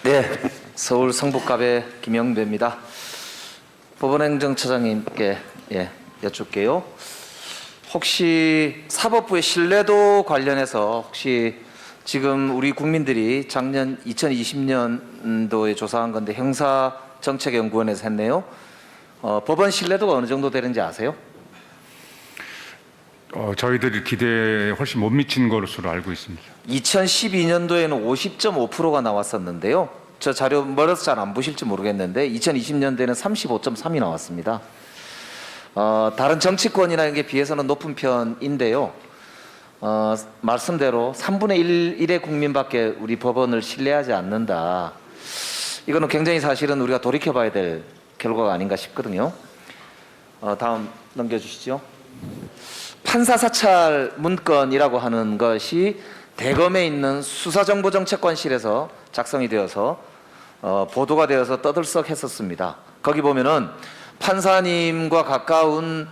네, 서울 성북갑의 김영배입니다. 법원행정처장님께 여쭙게요. 혹시 사법부의 신뢰도 관련해서 혹시 지금 우리 국민들이 작년 2020년도에 조사한 건데 형사정책연구원에서 했네요. 법원 신뢰도가 어느 정도 되는지 아세요? 저희들이 기대에 훨씬 못 미친 것으로 알고 있습니다. 2012년도에는 50.5%가 나왔었는데요. 저 자료 멀어서 잘 안 보실지 모르겠는데 2020년도에는 35.3이 나왔습니다. 다른 정치권이나 게 비해서는 높은 편인데요. 말씀대로 3분의 1의 국민밖에 우리 법원을 신뢰하지 않는다. 이거는 굉장히 사실은 우리가 돌이켜봐야 될 결과가 아닌가 싶거든요. 다음 넘겨주시죠. 판사 사찰 문건이라고 하는 것이 대검에 있는 수사정보정책관실에서 작성이 되어서 보도가 되어서 떠들썩했었습니다. 거기 보면은 판사님과 가까운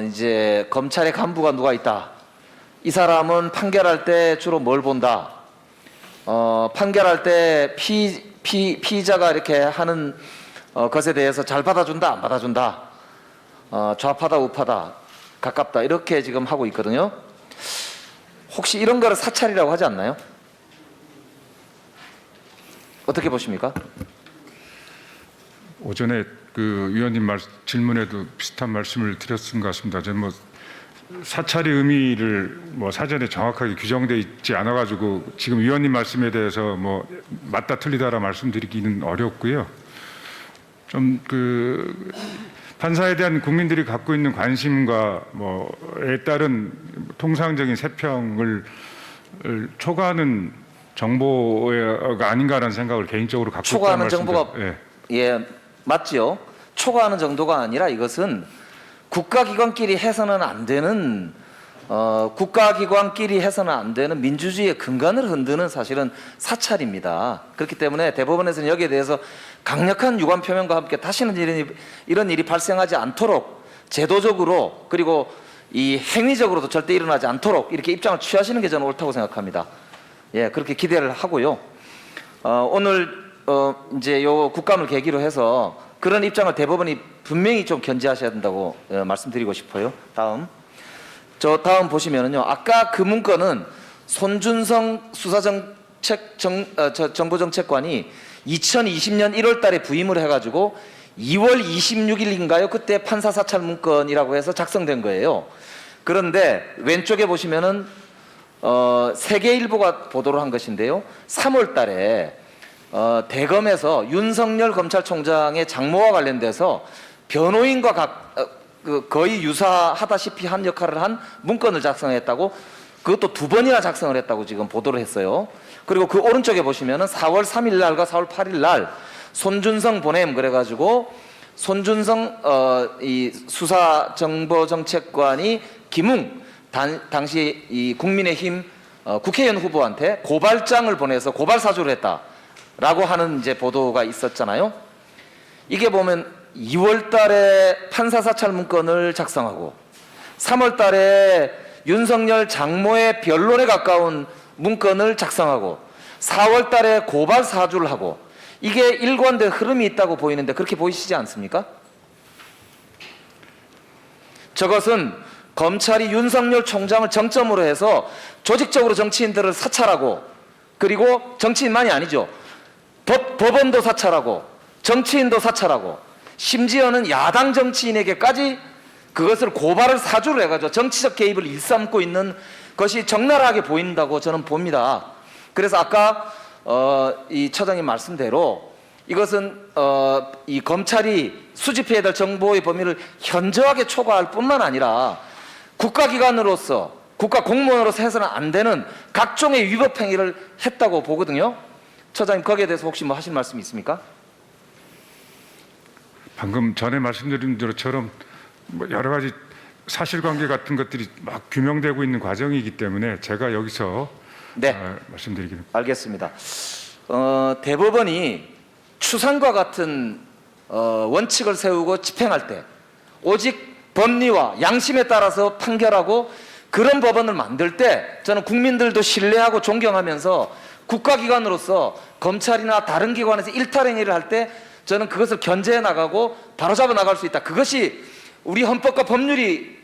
이제 검찰의 간부가 누가 있다. 이 사람은 판결할 때 주로 뭘 본다. 판결할 때 피의자가 이렇게 하는 것에 대해서 잘 받아준다, 안 받아준다. 좌파다, 우파다. 가깝다 이렇게 지금 하고 있거든요. 혹시 이런 거를 사찰이라고 하지 않나요? 어떻게 보십니까? 오전에 그 위원님 질문에도 비슷한 말씀을 드렸은 것 같습니다. 저는 사찰의 의미를 사전에 정확하게 규정되어 있지 않아가지고 지금 위원님 말씀에 대해서 맞다 틀리다라 말씀드리기는 어렵고요. 좀 판사에 대한 국민들이 갖고 있는 관심과 에 따른 통상적인 세평을 초과하는 정보가 아닌가라는 생각을 개인적으로 갖고 있다는 초과하는 말씀드립니다. 정보가 맞지요. 초과하는 정도가 아니라 이것은 국가기관끼리 해서는 안 되는 국가기관끼리 해서는 안 되는 민주주의의 근간을 흔드는 사실은 사찰입니다. 그렇기 때문에 대법원에서는 여기에 대해서 강력한 유감 표명과 함께 다시는 이런 일이 발생하지 않도록 제도적으로 그리고 이 행위적으로도 절대 일어나지 않도록 이렇게 입장을 취하시는 게 저는 옳다고 생각합니다. 그렇게 기대를 하고요. 오늘 이제 요 국감을 계기로 해서 그런 입장을 대법원이 분명히 좀 견지하셔야 된다고 말씀드리고 싶어요. 다음 보시면은요. 아까 그 문건은 손준성 정보정책관이 2020년 1월 달에 부임을 해가지고 2월 26일인가요? 그때 판사 사찰 문건이라고 해서 작성된 거예요. 그런데 왼쪽에 보시면은 세계일보가 보도를 한 것인데요. 3월 달에 대검에서 윤석열 검찰총장의 장모와 관련돼서 변호인과 거의 유사하다시피 한 역할을 한 문건을 작성했다고, 그것도 2번이나 작성을 했다고 지금 보도를 했어요. 그리고 그 오른쪽에 보시면은 4월 3일 날과 4월 8일 날 손준성 보냄 그래가지고 손준성 이 수사정보정책관이 김웅 당시 이 국민의힘 국회의원 후보한테 고발장을 보내서 고발 사주를 했다라고 하는 이제 보도가 있었잖아요. 이게 보면 2월 달에 판사 사찰 문건을 작성하고 3월 달에 윤석열 장모의 변론에 가까운 문건을 작성하고 4월 달에 고발 사주를 하고, 이게 일관된 흐름이 있다고 보이는데 그렇게 보이시지 않습니까? 저것은 검찰이 윤석열 총장을 정점으로 해서 조직적으로 정치인들을 사찰하고, 그리고 정치인만이 아니죠. 법원도 사찰하고 정치인도 사찰하고 심지어는 야당 정치인에게까지 그것을 고발을 사주를 해가지고 정치적 개입을 일삼고 있는 것이 적나라하게 보인다고 저는 봅니다. 그래서 아까 이 처장님 말씀대로 이것은 이 검찰이 수집해야 될 정보의 범위를 현저하게 초과할 뿐만 아니라 국가기관으로서 국가 공무원으로서 해서는 안 되는 각종의 위법 행위를 했다고 보거든요. 처장님 거기에 대해서 혹시 하실 말씀이 있습니까? 방금 전에 말씀드린 대로처럼 여러 가지 사실관계 같은 것들이 막 규명되고 있는 과정이기 때문에 제가 여기서 말씀드리기는. 알겠습니다. 대법원이 추상과 같은 원칙을 세우고 집행할 때 오직 법리와 양심에 따라서 판결하고 그런 법원을 만들 때 저는 국민들도 신뢰하고 존경하면서 국가기관으로서 검찰이나 다른 기관에서 일탈행위를 할 때 저는 그것을 견제해 나가고 바로잡아 나갈 수 있다. 그것이 우리 헌법과 법률이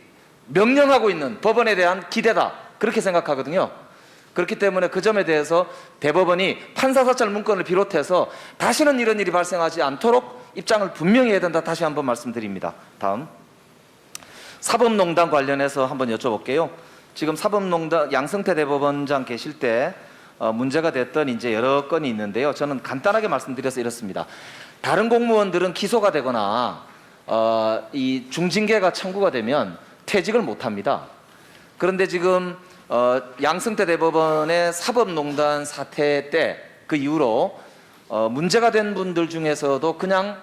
명령하고 있는 법원에 대한 기대다. 그렇게 생각하거든요. 그렇기 때문에 그 점에 대해서 대법원이 판사사찰 문건을 비롯해서 다시는 이런 일이 발생하지 않도록 입장을 분명히 해야 된다. 다시 한번 말씀드립니다. 다음. 사법농단 관련해서 한번 여쭤볼게요. 지금 사법농단 양승태 대법원장 계실 때 문제가 됐던 이제 여러 건이 있는데요. 저는 간단하게 말씀드려서 이렇습니다. 다른 공무원들은 기소가 되거나 이 중징계가 청구가 되면 퇴직을 못합니다. 그런데 지금 양승태 대법원의 사법농단 사태 때 그 이후로 문제가 된 분들 중에서도 그냥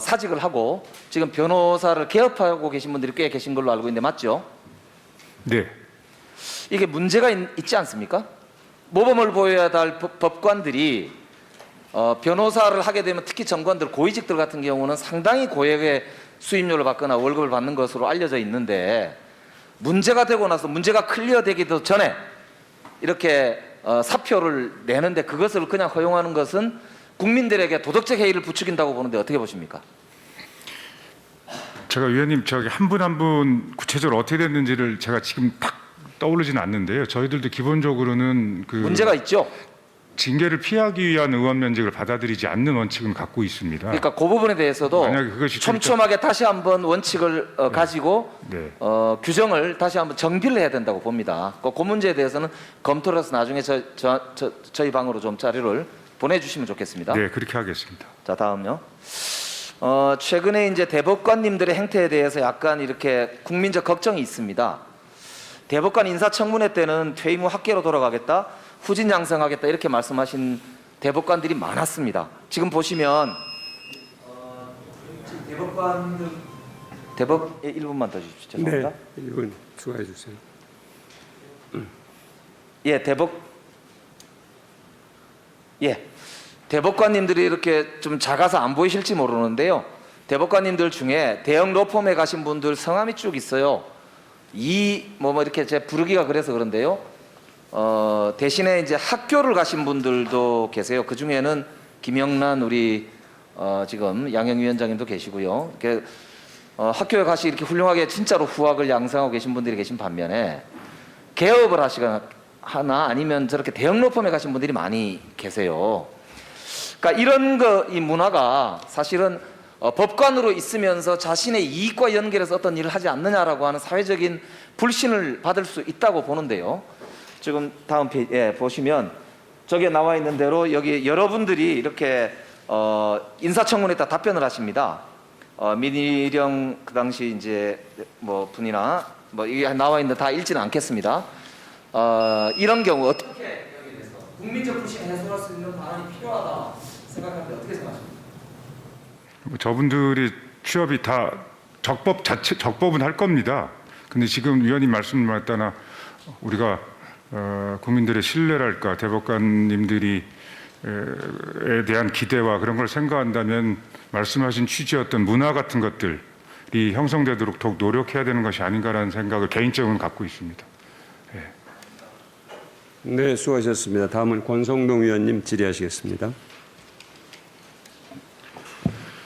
사직을 하고 지금 변호사를 개업하고 계신 분들이 꽤 계신 걸로 알고 있는데 맞죠? 네. 이게 문제가 있지 않습니까? 모범을 보여야 할 법관들이 변호사를 하게 되면 특히 정관들 고위직들 같은 경우는 상당히 고액의 수임료를 받거나 월급을 받는 것으로 알려져 있는데 문제가 되고 나서 문제가 클리어되기도 전에 이렇게 사표를 내는데 그것을 그냥 허용하는 것은 국민들에게 도덕적 해이를 부추긴다고 보는데 어떻게 보십니까? 제가 위원님 저기 한 분 한 분 구체적으로 어떻게 됐는지를 제가 지금 딱 떠오르지는 않는데요. 저희들도 기본적으로는 그 문제가 있죠. 징계를 피하기 위한 의원 면직을 받아들이지 않는 원칙은 갖고 있습니다. 그러니까 그 부분에 대해서도 만약에 그것이 촘촘하게 다시 한번 원칙을 가지고 네. 규정을 다시 한번 정비를 해야 된다고 봅니다. 그 문제에 대해서는 검토를 해서 나중에 저희 방으로 좀 자료를 보내주시면 좋겠습니다. 네, 그렇게 하겠습니다. 자, 다음요. 최근에 이제 대법관님들의 행태에 대해서 약간 이렇게 국민적 걱정이 있습니다. 대법관 인사청문회 때는 퇴임 후 학계로 돌아가겠다, 후진 양성하겠다 이렇게 말씀하신 대법관들이 많았습니다. 지금 보시면 대법관들 대법 1분만 더 주십시오. 죄송합니다. 네, 1분 추가해 주세요. 대법관님들이 이렇게 좀 작아서 안 보이실지 모르는데요. 대법관님들 중에 대형 로펌에 가신 분들 성함이 쭉 있어요. 이렇게 제 부르기가 그래서 그런데요. 대신에 이제 학교를 가신 분들도 계세요. 그 중에는 김영란 우리 지금 양형위원장님도 계시고요. 이렇게 학교에 가시 이렇게 훌륭하게 진짜로 후학을 양성하고 계신 분들이 계신 반면에 개업을 하시거나 하나 아니면 저렇게 대형 로펌에 가신 분들이 많이 계세요. 그러니까 이런 이 문화가 사실은 법관으로 있으면서 자신의 이익과 연결해서 어떤 일을 하지 않느냐라고 하는 사회적인 불신을 받을 수 있다고 보는데요. 지금 다음 페이지 보시면 저기에 나와 있는 대로 여기 여러분들이 이렇게 인사청문회에다 답변을 하십니다. 민희령 그 당시 이제 뭐 분이나 뭐 이게 나와 있는 다 읽지는 않겠습니다. 이런 경우 어떻게 여기에 대해서 국민적 불신 해소할 수 있는 방안이 필요하다 생각하는데 어떻게 생각하십니까? 저분들이 취업이 다 적법은 할 겁니다. 근데 지금 위원님 말씀을 따라 우리가 국민들의 신뢰랄까 대법관님들이 에 대한 기대와 그런 걸 생각한다면 말씀하신 취지의 어떤 문화 같은 것들이 형성되도록 더욱 노력해야 되는 것이 아닌가라는 생각을 개인적으로 갖고 있습니다. 네, 수고하셨습니다. 다음은 권성동 위원님 질의하시겠습니다.